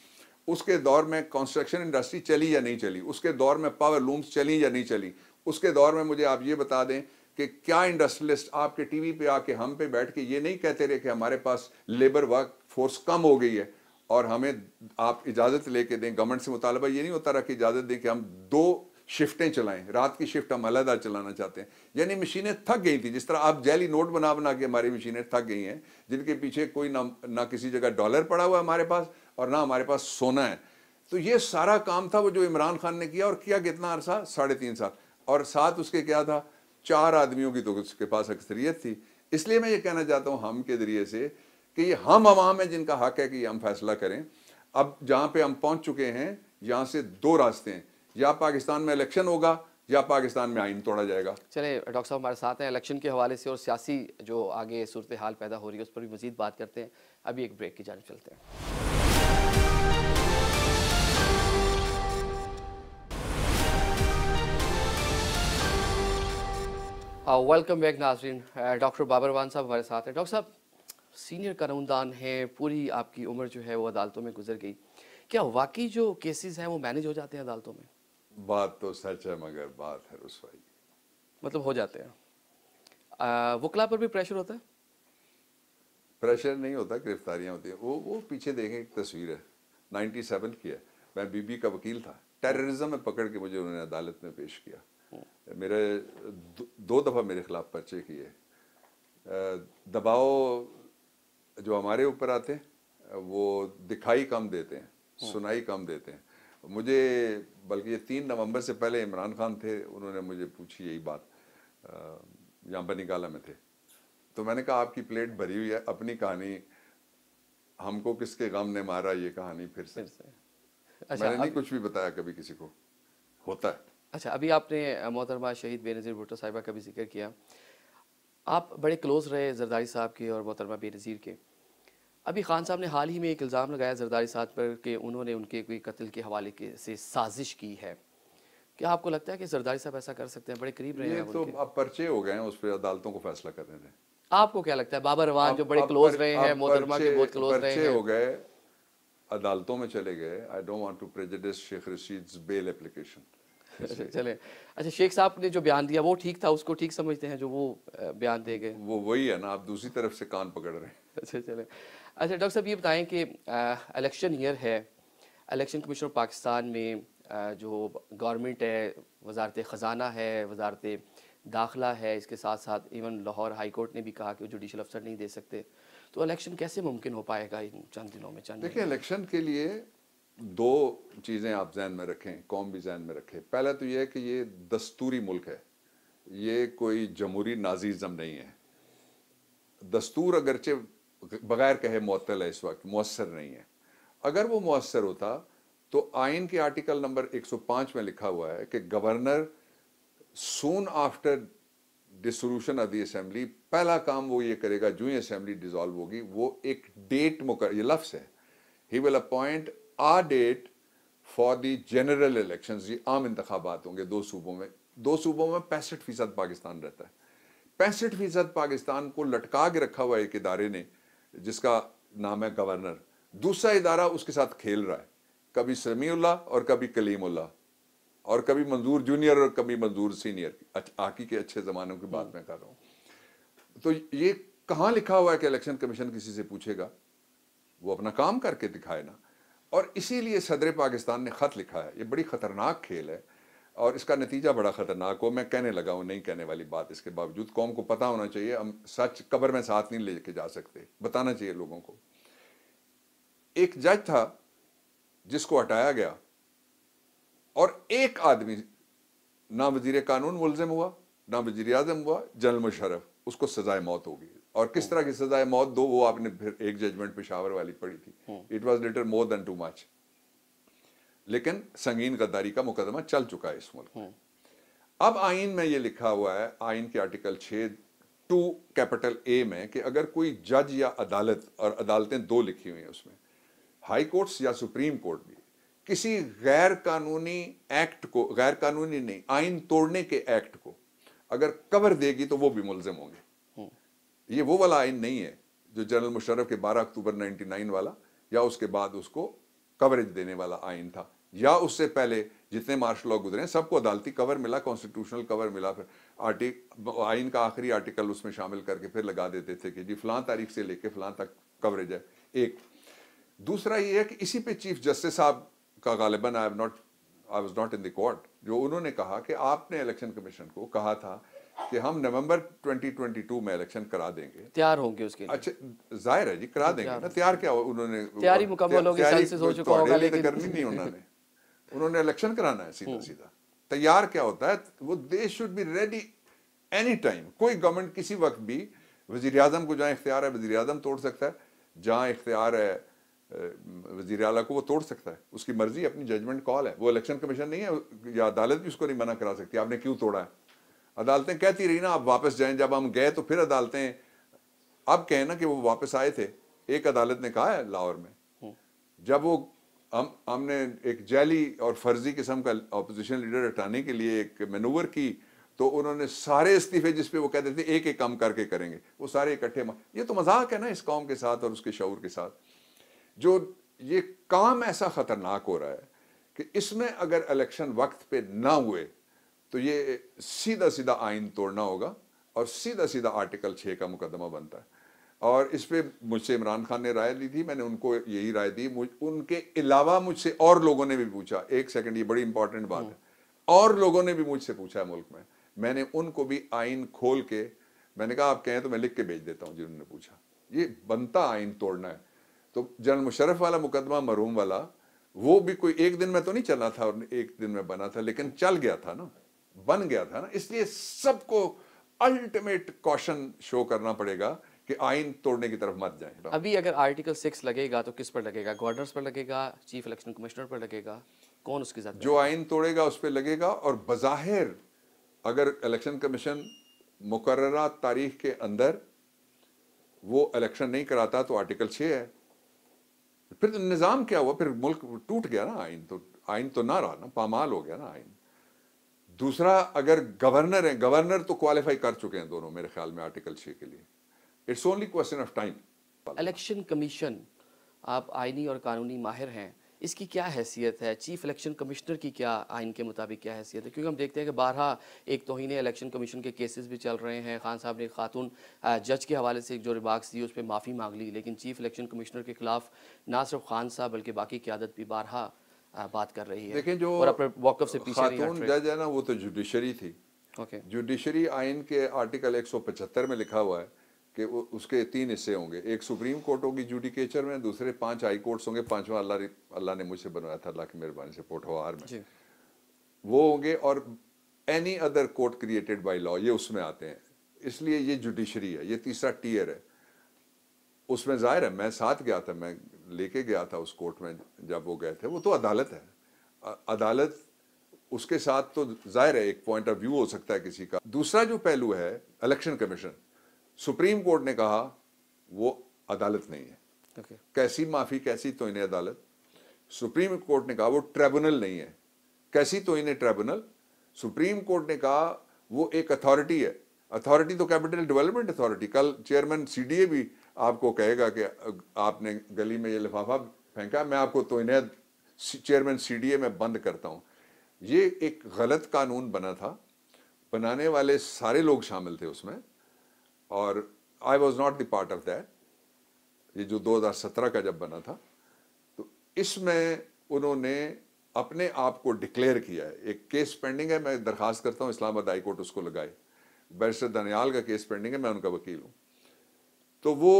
उसके दौर में कंस्ट्रक्शन इंडस्ट्री चली या नहीं चली, उसके दौर में पावर लूम्स चली या नहीं चली, उसके दौर में मुझे आप ये बता दें कि क्या इंडस्ट्रियलिस्ट आपके टीवी पे आके हम पे बैठ के ये नहीं कहते रहे कि हमारे पास लेबर वर्क फोर्स कम हो गई है और हमें आप इजाज़त लेके दें। गवर्नमेंट से मुतालबा ये नहीं होता रहा कि इजाज़त दें कि हम 2 शिफ्टें चलाएं, रात की शिफ्ट हम अलहदा चलाना चाहते हैं। यानी मशीनें थक गई थी, जिस तरह आप जैली नोट बना बना के हमारी मशीनें थक गई हैं, जिनके पीछे कोई ना किसी जगह डॉलर पड़ा हुआ है हमारे पास और ना हमारे पास सोना है। तो ये सारा काम था वो जो इमरान खान ने किया, और किया कितना अरसा? 3.5 साल। और साथ उसके क्या था? 4 आदमियों की तो उसके पास अक्सरियत थी। इसलिए मैं ये कहना चाहता हूँ हम के जरिए से कि ये हम अवाम है जिनका हक है कि हम फैसला करें। अब जहाँ पे हम पहुँच चुके हैं, यहाँ से 2 रास्ते हैं, या पाकिस्तान में इलेक्शन होगा या पाकिस्तान में आइन तोड़ा जाएगा। चले डॉक्टर साहब हमारे साथ हैं, इलेक्शन के हवाले से और सियासी जो आगे सूरत हाल पैदा हो रही है उस पर भी मजीद बात करते हैं। अभी एक ब्रेक की जानिब चलते हैं। वेलकम बैक नाजरीन। डॉक्टर बाबरवान साहब हमारे साथ हैं। डॉक्टर साहब सीनियर कानूनदान हैं, पूरी आपकी उम्र जो है वो अदालतों में गुजर गई, क्या वाकई जो केसेस हैं वो मैनेज हो जाते हैं अदालतों में? बात तो सच है मगर बात है रुसवाई। मतलब हो जाते हैं। वकला पर भी प्रेशर होता है? प्रेशर नहीं होता, गिरफ्तारियां होती हैं। वो पीछे देखें, एक तस्वीर है 97 की है। मैं बीबी का वकील था, टेररिज्म में पकड़ के मुझे उन्होंने अदालत में पेश किया। मेरे दो दफ़ा मेरे खिलाफ पर्चे किए। दबाव जो हमारे ऊपर आते हैं वो दिखाई कम देते हैं, सुनाई कम देते हैं। मुझे बल्कि ये 3 नवंबर से पहले इमरान खान थे, उन्होंने मुझे पूछी यही बात, यहाँ बनीगाला में थे। तो मैंने कहा आपकी प्लेट भरी हुई है, अपनी कहानी हमको किसके गम ने मारा ये कहानी फिर से। अच्छा, मैंने नहीं कुछ भी बताया कभी किसी को, होता है। अच्छा, अभी आपने मोहतरमा शहीद बेनज़ीर भुट्टो साहिबा का भी जिक्र किया। आप बड़े क्लोज़ रहे जरदारी साहब के और मोहतरमा बेनज़ीर के। अभी खान साहब ने हाल ही में एक इल्ज़ाम लगाया जरदारी साहब पर कि उन्होंने उनके कोई कत्ल के हवाले से साजिश की है। क्या आपको लगता है कि जरदारी साहब ऐसा कर सकते हैं? बड़े करीब रहे हैं ये तो अब पर्चे हो गए हैं, उस पर अदालतों को फैसला करने दें। आपको क्या लगता है? बाबर अवान जो बड़े क्लोज रहे हैं, मोहतरमा के बहुत क्लोज रहे हैं, हो गए, अदालतों में चले गए। I don't want to prejudice Sheikh Rashid's bail application. चले, अच्छा, शेख साहब ने जो बयान दिया वो ठीक था, उसको ठीक समझते हैं जो वो बयान दे गए? वो वही है ना, आप दूसरी तरफ से कान पकड़ रहे हैं। अच्छा, चले। अच्छा डॉक्टर साहब ये बताएं कि इलेक्शन ईयर है, इलेक्शन कमीशन ऑफ पाकिस्तान में जो गवर्नमेंट है, वजारत ख़जाना है, वजारत दाखिला है, इसके साथ साथ इवन लाहौर हाई कोर्ट ने भी कहा कि वो जुडिशल अफसर नहीं दे सकते। तो इलेक्शन कैसे मुमकिन हो पाएगा इन चंद दिनों में? देखिए, इलेक्शन के लिए 2 चीज़ें आप जहन में रखें, कौम भी जहन में रखे। पहला तो ये है कि ये दस्तूरी मुल्क है, ये कोई जमहूरी नाजीज़म नहीं है। दस्तूर अगरचे बगैर कहे मुअत्तल है, इस वक्त मुअस्सर नहीं है। अगर वो मुअस्सर होता तो आइन के आर्टिकल नंबर 105 में लिखा हुआ है कि governor soon after dissolution of the assembly, पहला काम वो ये करेगा जो ही असेंबली डिसॉल्व होगी, वो एक डेट ये लफ्ज़ है, he will appoint a date for the general elections. ये आम इंतखाबात होंगे 2 सूबों में। 2 सूबों में 65% पाकिस्तान रहता है। 65% पाकिस्तान को लटका के रखा हुआ एक इदारे ने जिसका नाम है गवर्नर। दूसरा इदारा उसके साथ खेल रहा है, कभी समीउल्लाह और कभी कलीमुल्लाह, और कभी मंजूर जूनियर और कभी मंजूर सीनियर। आकी के अच्छे ज़मानों की बात मैं कर रहा हूँ। तो ये कहाँ लिखा हुआ है कि इलेक्शन कमीशन किसी से पूछेगा? वो अपना काम करके दिखाए ना। और इसीलिए सदर पाकिस्तान ने ख़त लिखा है। ये बड़ी ख़तरनाक खेल है और इसका नतीजा बड़ा ख़तरनाक हो। मैं कहने लगा हूँ, नहीं कहने वाली बात इसके बावजूद कौम को पता होना चाहिए। हम सच कब्र में साथ नहीं लेके जा सकते, बताना चाहिए लोगों को। एक जज था जिसको हटाया गया और एक आदमी, ना वजीर कानून मुलजिम हुआ, ना वजीर आजम हुआ, जनरल मुशर्रफ, उसको सजाए मौत होगी। और किस तरह की सजाए मौत दो, वो आपने फिर एक जजमेंट पेशावर वाली पढ़ी थी। It was little more than too much. लेकिन संगीन गद्दारी का मुकदमा चल चुका है इस मुल्क में। अब आइन में ये लिखा हुआ है, आइन के आर्टिकल 6(2) में, कि अगर कोई जज या अदालत, और अदालतें 2 लिखी हुई हैं उसमें, हाई कोर्ट्स या सुप्रीम कोर्ट भी, किसी गैर कानूनी एक्ट को, गैर कानूनी नहीं, आइन तोड़ने के एक्ट को अगर कवर देगी तो वो भी मुलजिम होंगे। ये वो वाला आइन नहीं है जो जनरल मुशर्रफ के 12 अक्टूबर 99 वाला, या उसके बाद उसको कवरेज देने वाला आइन था, या उससे पहले जितने मार्शल लॉ गुजरे सबको अदालती कवर मिला, कॉन्स्टिट्यूशनल कवर मिला। फिर आइन का आखिरी आर्टिकल उसमें शामिल करके फिर लगा देते थे कि जी फलां तारीख से लेके फलां तक कवरेज है। एक दूसरा ये है कि इसी पे चीफ जस्टिस साहब का गालिबन I was not in the court, जो उन्होंने कहा कि आपने इलेक्शन कमीशन को कहा था कि हम नवंबर 2022 में इलेक्शन करा देंगे, तैयार होंगे उसके लिए। अच्छा, जाहिर है जी, करा देंगे ना। तैयार क्या उन्होंने, तैयारी मुकम्मल होगी, सेंसस हो चुका होगा, लेकिन करनी नहीं उन्होंने इलेक्शन कराना है सीधा सीधा। तैयार क्या होता है, वो they should be ready any time. कोई गवर्नमेंट किसी वक्त भी, वजीर आजम को जहाँ इख्तियार है वजीर आजम तोड़ सकता है, जहाँ इख्तियार है वज़ीर आला को, वो तोड़ सकता है, उसकी मर्जी, अपनी जजमेंट कॉल है। वो इलेक्शन कमीशन नहीं है या अदालत भी उसको नहीं मना करा सकती आपने क्यों तोड़ा है। अदालतें कहती रही ना आप वापस जाएं, जब हम गए तो फिर अदालतें अब कहें ना कि वो वापस आए थे। एक अदालत ने कहा है लाहौर में, जब वो हमने एक जैली और फर्जी किस्म का अपोजिशन लीडर हटाने के लिए एक मैनूवर की, तो उन्होंने सारे इस्तीफे जिस पे वो कहते थे एक एक काम करके करेंगे, वो सारे इकट्ठे। ये तो मजाक है ना इस कौम के साथ और उसके शऊर के साथ। जो ये काम ऐसा खतरनाक हो रहा है कि इसमें अगर इलेक्शन वक्त पे ना हुए तो ये सीधा सीधा आइन तोड़ना होगा और सीधा सीधा आर्टिकल 6 का मुकदमा बनता है। और इस पे मुझसे इमरान खान ने राय ली थी, मैंने उनको यही राय दी। उनके अलावा मुझसे और लोगों ने भी पूछा, एक सेकंड, ये बड़ी इंपॉर्टेंट बात है, और लोगों ने भी मुझसे पूछा है मुल्क में, मैंने उनको भी आइन खोल के, मैंने कहा आप कहें तो मैं लिख के भेज देता हूं जिन्होंने पूछा। ये बनता आइन तोड़ना है। तो जनरल मुशर्रफ वाला मुकदमा, मरहूम वाला, वो भी कोई एक दिन में तो नहीं चला था और एक दिन में बना था, लेकिन चल गया था ना, बन गया था ना। इसलिए सबको अल्टीमेट कॉशन शो करना पड़ेगा कि आइन तोड़ने की तरफ मत जाएं। अभी अगर आर्टिकल 6 लगेगा तो किस पर लगेगा? गवर्नर्स पर लगेगा, चीफ इलेक्शन कमिश्नर पर लगेगा, कौन उसके साथ? जो आइन तोड़ेगा उस पर लगेगा। और बज़ाहिर अगर इलेक्शन कमीशन मुकर्ररा तारीख के अंदर वो इलेक्शन नहीं कराता तो आर्टिकल 6 है। फिर तो निज़ाम क्या हुआ? फिर मुल्क टूट गया ना। आइन तो ना रहा ना, पामाल हो गया ना आइन। दूसरा, अगर गवर्नर है, गवर्नर तो क्वालिफाई कर चुके हैं दोनों मेरे ख्याल में आर्टिकल 6 के लिए। It's only question of time. Election commission, आप आइनी और कानूनी माहिर हैं, इसकी क्या हैसियत है? चीफ इलेक्शन कमिश्नर की क्या आइन के मुताबिक क्या हैसियत है? क्योंकि हम देखते हैं कि बारहा एक तौहीन इलेक्शन कमीशन के केसेस भी चल रहे हैं। खान साहब ने खातून जज के हवाले से जो रिमार्क्स दी उस पर माफ़ी मांग ली, लेकिन चीफ इलेक्शन कमिश्नर के खिलाफ ना सिर्फ खान साहब बल्कि बाकी क़यादत भी बारहा बात कर रही है। देखें, जो और अपने वक़्फ़ से पीछे नहीं हट खातून रहे। जज है ना, वो तो जुडिशरी थी। ओके, जुडिशरी आइन के आर्टिकल 175 में लिखा हुआ है कि उसके 3 हिस्से होंगे। एक सुप्रीम कोर्ट होगी जुडिकेचर में, दूसरे 5 हाई कोर्ट्स होंगे, 5वां अल्लाह ने मुझसे बनवाया था, अल्लाह की मेहरबानी से, पोठवार में वो होंगे। और any other court created by law, ये उसमें आते हैं। इसलिए ये जुडिशरी है, ये तीसरा टीयर है। उसमें जाहिर है मैं साथ गया था, मैं लेके गया था उस कोर्ट में जब वो गए थे। वो तो अदालत है, अदालत उसके साथ तो जाहिर है एक पॉइंट ऑफ व्यू हो सकता है किसी का। दूसरा जो पहलू है इलेक्शन कमीशन, सुप्रीम कोर्ट ने कहा वो अदालत नहीं है। कैसी माफी, कैसी तो इन्हें अदालत। सुप्रीम कोर्ट ने कहा वो ट्रिब्यूनल नहीं है। कैसी तो इन्हें ट्रिब्यूनल। सुप्रीम कोर्ट ने कहा वो एक अथॉरिटी है। अथॉरिटी तो कैपिटल डेवलपमेंट अथॉरिटी। कल चेयरमैन सीडीए भी आपको कहेगा कि आपने गली में ये लिफाफा फेंका, मैं आपको तो इन्हें चेयरमैन सीडीए में बंद करता हूं। ये एक गलत कानून बना था, बनाने वाले सारे लोग शामिल थे उसमें, और I was not the part of that. ये जो 2017 का जब बना था, तो इसमें उन्होंने अपने आप को डिक्लेयर किया है। एक केस पेंडिंग है, मैं दरखास्त करता हूं इस्लामाबाद हाई कोर्ट उसको लगाए। बैरिस्टर दनियाल का केस पेंडिंग है, मैं उनका वकील हूं। तो वो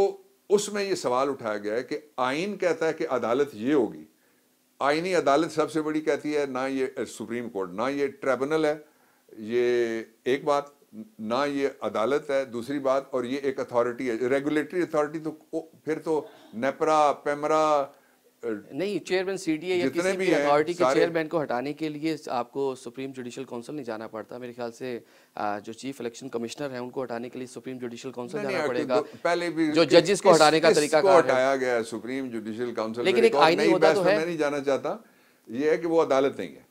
उसमें ये सवाल उठाया गया है कि आइन कहता है कि अदालत ये होगी, आईनी अदालत सबसे बड़ी कहती है ना ये सुप्रीम कोर्ट, ना ये ट्रिब्यूनल है, ये एक बात, ना ये अदालत है दूसरी बात, और ये एक अथॉरिटी है, रेगुलेटरी अथॉरिटी। तो फिर तो नेपरा, पेमरा, नहीं, चेयरमैन सीडीए या किसी भी अथॉरिटी के चेयरमैन को हटाने के लिए आपको सुप्रीम जुडिशल काउंसिल नहीं जाना पड़ता। मेरे ख्याल से जो चीफ इलेक्शन कमिश्नर है उनको हटाने के लिए सुप्रीम जुडिशल काउंसिल जाना पड़ेगा। पहले भी जो जजेस को हटाने का तरीका हटाया गया है सुप्रीम जुडिशल काउंसिल। लेकिन एक आईनी होता तो है, मैं नहीं जाना चाहता। ये है कि वो अदालत नहीं है।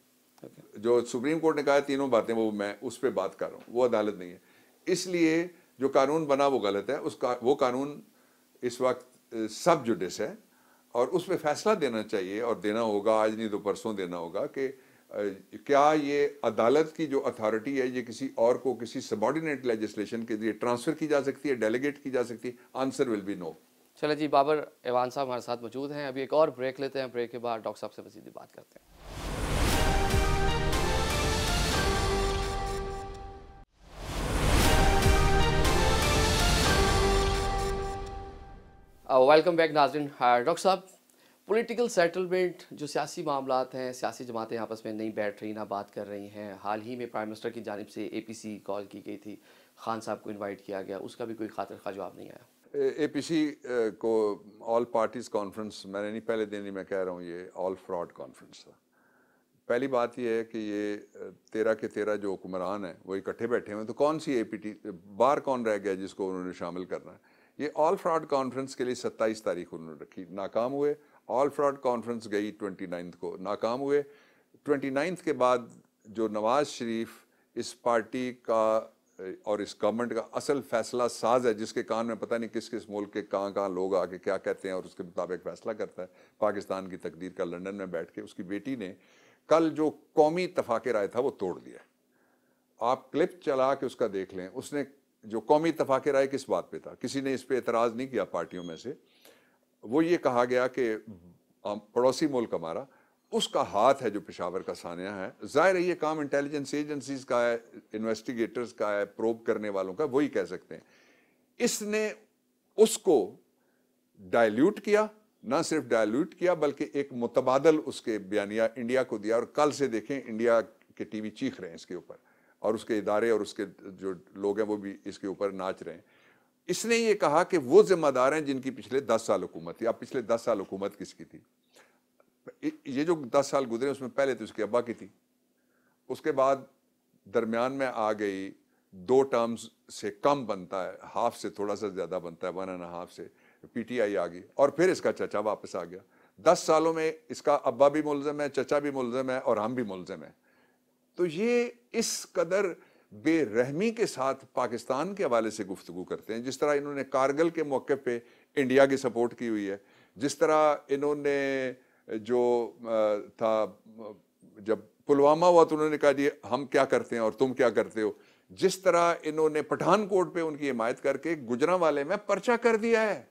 जो सुप्रीम कोर्ट ने कहा तीनों बातें, वो मैं उस पर बात कर रहा हूँ, वो अदालत नहीं है। इसलिए जो कानून बना वो गलत है। वो कानून इस वक्त सब जुडिस है और उस पर फैसला देना चाहिए, और देना होगा, आज नहीं तो परसों देना होगा कि क्या ये अदालत की जो अथॉरिटी है ये किसी और को, किसी सबॉर्डिनेट लेजिस्लेशन के लिए ट्रांसफर की जा सकती है, डेलीगेट की जा सकती है। Answer will be no. चले जी, बाबर एवान साहब हमारे साथ मौजूद हैं। अभी एक और ब्रेक लेते हैं, ब्रेक के बाद डॉक्टर साहब से मज़ीद बात करते हैं। वेलकम बैक नाज़रीन। डॉक्टर साहब, पॉलिटिकल सेटलमेंट, जो सियासी मामलात हैं, सियासी जमातें आपस में नहीं बैठ रही, ना बात कर रही हैं। हाल ही में प्राइम मिनिस्टर की जानिब से APC कॉल की गई थी, खान साहब को इनवाइट किया गया, उसका भी कोई खातिर खा जवाब नहीं आया। एपीसी को ऑल पार्टीज कॉन्फ्रेंस, मैंने नहीं पहले दिन ही मैं कह रहा हूँ, ये ऑल फ्रॉड कॉन्फ्रेंस था। पहली बात ये है कि ये 13 के 13 जो हुक्मरान हैं वो इकट्ठे बैठे हुए हैं, तो कौन सी एपीटी बाहर कौन रह गया जिसको उन्होंने शामिल करना है। ये ऑल फ्रॉड कॉन्फ्रेंस के लिए 27 तारीख उन्होंने रखी, नाकाम हुए। ऑल फ्रॉड कॉन्फ्रेंस गई 29 को, नाकाम हुए। 29 के बाद जो नवाज शरीफ इस पार्टी का और इस गवर्नमेंट का असल फैसला साज है, जिसके कान में पता नहीं किस किस मुल्क के कहाँ लोग आके क्या कहते हैं और उसके मुताबिक फैसला करता है, पाकिस्तान की तकदीर का लंदन में बैठ के, उसकी बेटी ने कल जो कौमी इत्तफाक राय था वो तोड़ दिया। आप क्लिप चला के उसका देख लें, उसने जो कौमी इत्तफाक राय किस बात पे था, किसी ने इस पे एतराज़ नहीं किया पार्टियों में से। वो ये कहा गया कि पड़ोसी मुल्क हमारा, उसका हाथ है जो पेशावर का सानिया है। जाहिर है ये काम इंटेलिजेंस एजेंसीज का है, इन्वेस्टिगेटर्स का है, प्रोब करने वालों का, वही कह सकते हैं। इसने उसको डाइल्यूट किया, ना सिर्फ डाइल्यूट किया बल्कि एक मुतबादल उसके बयानिया इंडिया को दिया। और कल से देखें इंडिया के टीवी चीख रहे हैं इसके ऊपर, और उसके इदारे और उसके जो लोग हैं वो भी इसके ऊपर नाच रहे हैं। इसने ये कहा कि वो जिम्मेदार हैं जिनकी पिछले 10 साल हुकूमत थी। अब पिछले 10 साल हुकूमत किसकी थी? ये जो 10 साल गुजरे उसमें पहले तो उसके अब्बा की थी, उसके बाद दरमियान में आ गई 2 टर्म्स से कम बनता है, हाफ से थोड़ा सा ज़्यादा बनता है, 1.5 से पीटीआई आ गई, और फिर इसका चचा वापस आ गया। 10 सालों में इसका अब्बा भी मुलज़म है, चचा भी मुलज़म है, और हम भी मुलज़म हैं। तो ये इस कदर बेरहमी के साथ पाकिस्तान के हवाले से गुफ्तगू करते हैं। जिस तरह इन्होंने कारगिल के मौके पे इंडिया की सपोर्ट की हुई है, जिस तरह इन्होंने जो था जब पुलवामा हुआ तो उन्होंने कहा जी हम क्या करते हैं और तुम क्या करते हो। जिस तरह इन्होंने पठानकोट पे उनकी हिमायत करके गुजरांवाले में पर्चा कर दिया है,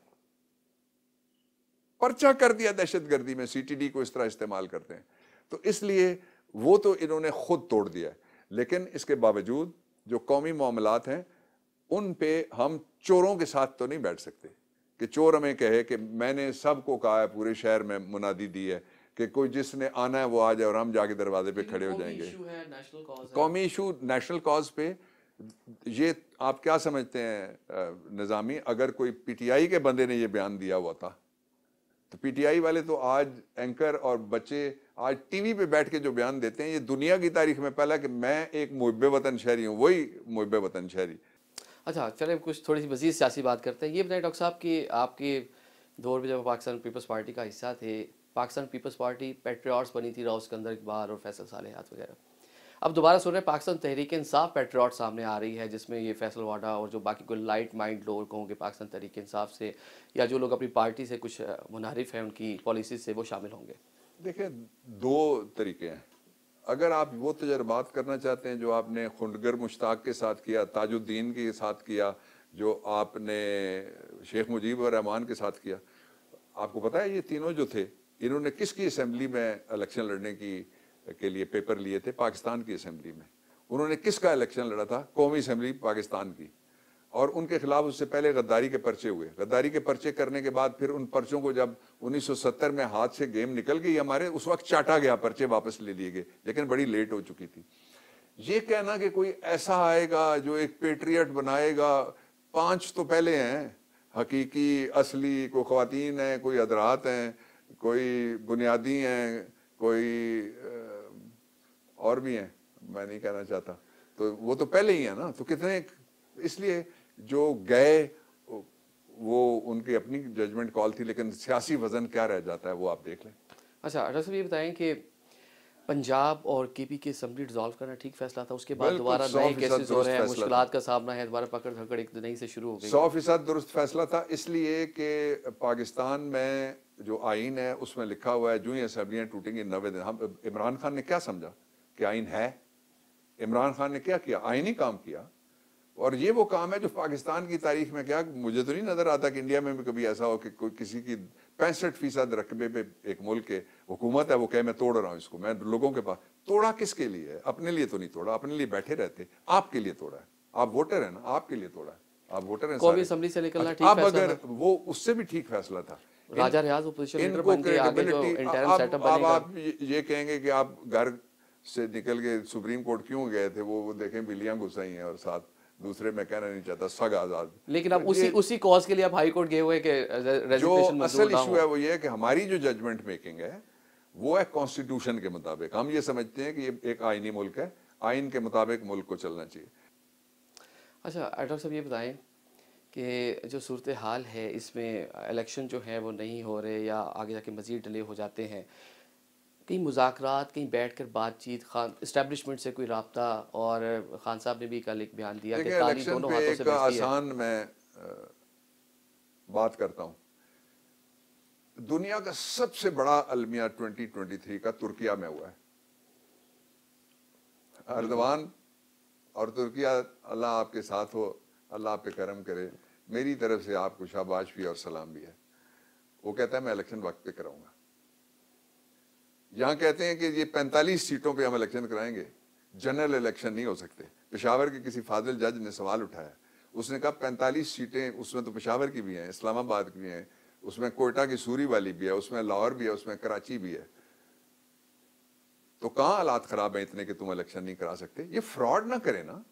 पर्चा कर दिया दहशतगर्दी में, सीटीडी को इस तरह इस्तेमाल करते हैं। तो इसलिए वो तो इन्होंने खुद तोड़ दिया है। लेकिन इसके बावजूद जो कौमी मामलात हैं उन पे हम चोरों के साथ तो नहीं बैठ सकते कि चोर हमें कहे कि मैंने सबको कहा है, पूरे शहर में मुनादी दी है कि कोई जिसने आना है वो आ जाए और हम जाके दरवाजे पे खड़े हो जाएंगे। कौमी इशू नेशनल कॉज पे ये आप क्या समझते हैं निज़ामी, अगर कोई पीटीआई के बंदे ने ये बयान दिया हुआ था तो पीटीआई वाले तो आज एंकर और बच्चे आज टीवी पे बैठ के जो बयान देते हैं, ये दुनिया की तारीख में पहला कि मैं एक मुहिब्बे वतन शहरी हूँ, वही मुहिब्बे वतन शहरी। अच्छा चले कुछ थोड़ी सी मज़ीद सियासी बात करते हैं। ये बताएं डॉक्टर साहब कि आपके दौर में जब पाकिस्तान पीपल्स पार्टी का हिस्सा थे, पाकिस्तान पीपल्स पार्टी पैट्रियट्स बनी थी, राव सिकंदर इकबाल और फैसल सालेहात वगैरह। अब दोबारा सुन रहे हैं पाकिस्तान तहरीक इंसाफ पैट्रियट सामने आ रही है, जिसमें ये फैसल वाडा और जो बाकी कोई लाइट माइंड लोग होंगे पाकिस्तान तहरीक इंसाफ से, या जो लोग अपनी पार्टी से कुछ मुनारिफ हैं उनकी पॉलिसी से, वो शामिल होंगे। देखिए 2 तरीके हैं। अगर आप वो तजर्बात करना चाहते हैं जो आपने खुंडगर मुश्ताक के साथ किया, ताजुद्दीन के साथ किया, जो आपने शेख मुजीब रहमान के साथ किया, आपको पता है ये तीनों जो थे इन्होंने किसकी असेंबली में इलेक्शन लड़ने के लिए पेपर लिए थे? पाकिस्तान की असेंबली में। उन्होंने किसका इलेक्शन लड़ा था? कौमी असेंबली पाकिस्तान की। और उनके खिलाफ उससे पहले गद्दारी के पर्चे हुए। गद्दारी के पर्चे करने के बाद फिर उन पर्चों को जब 1970 में हाथ से गेम निकल गई हमारे, उस वक्त चाटा गया, पर्चे वापस ले लिए गए, लेकिन बड़ी लेट हो चुकी थी। ये कहना कि कोई ऐसा आएगा जो एक पेट्रियट बनाएगा, 5 तो पहले हैं, हकीकी असली, कोई ख्वातीन हैं, कोई हजरात हैं, कोई बुनियादी हैं, कोई और भी हैं, मैं नहीं कहना चाहता, तो वो तो पहले ही है ना। तो कितने, इसलिए जो गए वो उनकी अपनी जजमेंट कॉल थी, लेकिन सियासी वजन क्या रह जाता है वो आप देख लें। अच्छा डॉक्टर साहब ये बताएं कि पंजाब और केपी की असेंबली डिसॉल्व करना ठीक फैसला था? उसके बाद दोबारा नए केसेस हो रहे हैं, मुश्किलात का सामना है, दोबारा पकड़ धकड़ एक नई से शुरू हो गई। 100% दुरुस्त फैसला था, इसलिए कि पाकिस्तान में जो आइन है उसमें लिखा हुआ है जो ही असेंबलियाँ टूटेंगी 90 दिन। हम इमरान खान ने क्या समझा कि आइन है? इमरान खान ने क्या किया? आइन ही काम किया। और ये वो काम है जो पाकिस्तान की तारीख में, क्या मुझे तो नहीं नजर आता कि इंडिया में भी कभी ऐसा हो कि कोई किसी की 65% रकबे पे एक मुल्क के हुकूमत है वो कहे मैं तोड़ रहा हूँ इसको, मैं लोगों के पास। तोड़ा किसके लिए है? अपने लिए तो नहीं तोड़ा, अपने लिए बैठे रहते, आपके लिए तोड़ा है। आप वोटर है ना, आपके लिए तोड़ा है, आप वोटर हैं। कौमी असेंबली से निकलना ठीक अब फैसला अगर वो उससे भी ठीक फैसला था, राजा रियाज ओपोजिशन लीडर बन के आगे जो इंटरिम सेटअप बनेगा। आप ये कहेंगे कि आप घर से निकल के सुप्रीम कोर्ट क्यों गए थे? वो देखें बिल्लियां घुस आई हैं और साथ दूसरे मैं कहना नहीं चाहता, सग आज़ाद। लेकिन अब उसी कॉज के लिए आप हाई कोर्ट गए हुए कि जो असल इशू है वो ये है कि हमारी जो जजमेंट मेकिंग है वो है कॉन्स्टिट्यूशन के मुताबिक। हम ये समझते हैं कि ये एक आईनी मुल्क है, आइन के मुताबिक मुल्क को चलना चाहिए। अच्छा डॉक्टर साहब, ये बताएं कि जो सूरत हाल है इसमें इलेक्शन जो है वो नहीं हो रहे या आगे जाके मज़ीद डिले हो जाते हैं, कहीं मुज़ाकरात, कहीं बैठकर बातचीत, खान इस्टेब्लिशमेंट से कोई राब्ता, और खान साहब ने भी कल एक बयान दिया कि ताली दोनों हाथों से बजती है। आसान मैं बात करता हूँ, दुनिया का सबसे बड़ा अलमिया 2023 का तुर्किया में हुआ है। अर्दवान और तुर्किया, अल्लाह आपके साथ हो, अल्लाह आप पे करम करे, मेरी तरफ से आपको शाबाश भी और सलाम भी है। वो कहता है मैं इलेक्शन वक्त पे कराऊंगा। यहाँ कहते हैं कि ये 45 सीटों पे हम इलेक्शन कराएंगे, जनरल इलेक्शन नहीं हो सकते। पेशावर के किसी फाजिल जज ने सवाल उठाया, उसने कहा 45 सीटें, उसमें तो पेशावर की भी हैं, इस्लामाबाद की भी हैं, उसमें कोयटा की सूरी वाली भी है, उसमें लाहौर भी है, उसमें कराची भी है, तो कहाँ हालात खराब है इतने कि तुम इलेक्शन नहीं करा सकते? ये फ्रॉड ना करें ना,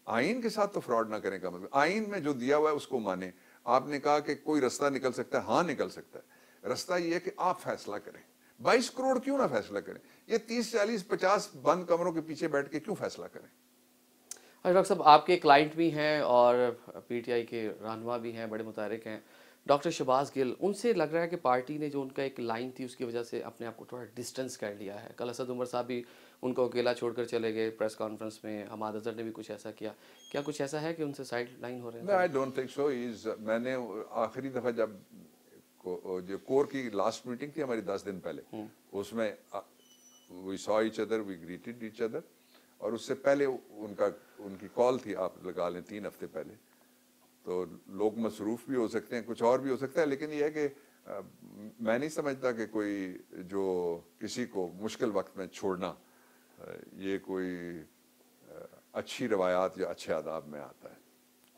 आइन के साथ तो फ्रॉड ना करें का मतलब, आइन में जो दिया हुआ है उसको माने। आपने कहा कि कोई रास्ता निकल सकता है, हाँ निकल सकता है। रास्ता ये है कि आप फैसला करें। 22 करोड़ क्यों ना फैसला करें? ये 30, 40, 50 बंद कमरों के पीछे बैठ के क्यों फैसला करें? डॉक्टर साहब, आपके क्लाइंट भी हैं और पीटीआई के रहनुमा भी हैं, बड़े मुतहरिक हैं, डॉक्टर शहबाज गिल, उनसे लग रहा है कि पार्टी ने जो उनका एक लाइन थी उसकी वजह से अपने आप को थोड़ा डिस्टेंस कर लिया है। कल असद उमर साहब भी उनको अकेला छोड़कर चले गए प्रेस कॉन्फ्रेंस में, हमाद अजहर ने भी कुछ ऐसा किया। क्या कुछ ऐसा है कि उनसे साइड लाइन हो रहे हैं? I don't think so. मैंने आखिरी दफ़ा जब जो कोर की लास्ट मीटिंग थी हमारी 10 दिन पहले, उसमें we saw each other, we greeted each other, और उससे पहले उनकी कॉल थी, आप लगा लें 3 हफ्ते पहले। तो लोग मसरूफ़ भी हो सकते हैं, कुछ और भी हो सकता है, लेकिन यह है कि मैं नहीं समझता कि कोई जो किसी को मुश्किल वक्त में छोड़ना ये कोई अच्छी रवायात या अच्छे आदाब में आता है।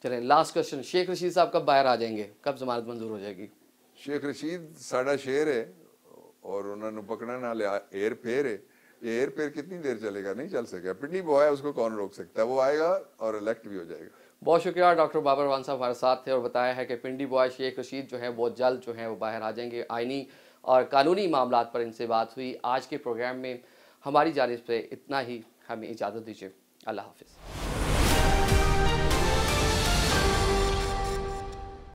चलें, लास्ट क्वेश्चन, शेख रशीद साहब कब बाहर आ जाएंगे, कब जमानत मंजूर हो जाएगी? शेख रशीद साड़ा शेर है और उन्होंने पकड़ना ना लिया, एयर फेयर है। ये एयर फेयर कितनी देर चलेगा? नहीं चल सकेगा। पिंडी बॉय है, उसको कौन रोक सकता है? वो आएगा और इलेक्ट भी हो जाएगा। बहुत शुक्रिया। डॉक्टर बाबर रहमान साहब हमारे साथ थे और बताया है कि पिंडी बॉय शेख रशीद जो है बहुत जल्द जो है वो बाहर आ जाएंगे। आइनी और कानूनी मामलात पर इनसे बात हुई। आज के प्रोग्राम में हमारी जानिब से इतना ही, हमें इजाज़त दीजिए। अल्लाह हाफिज़।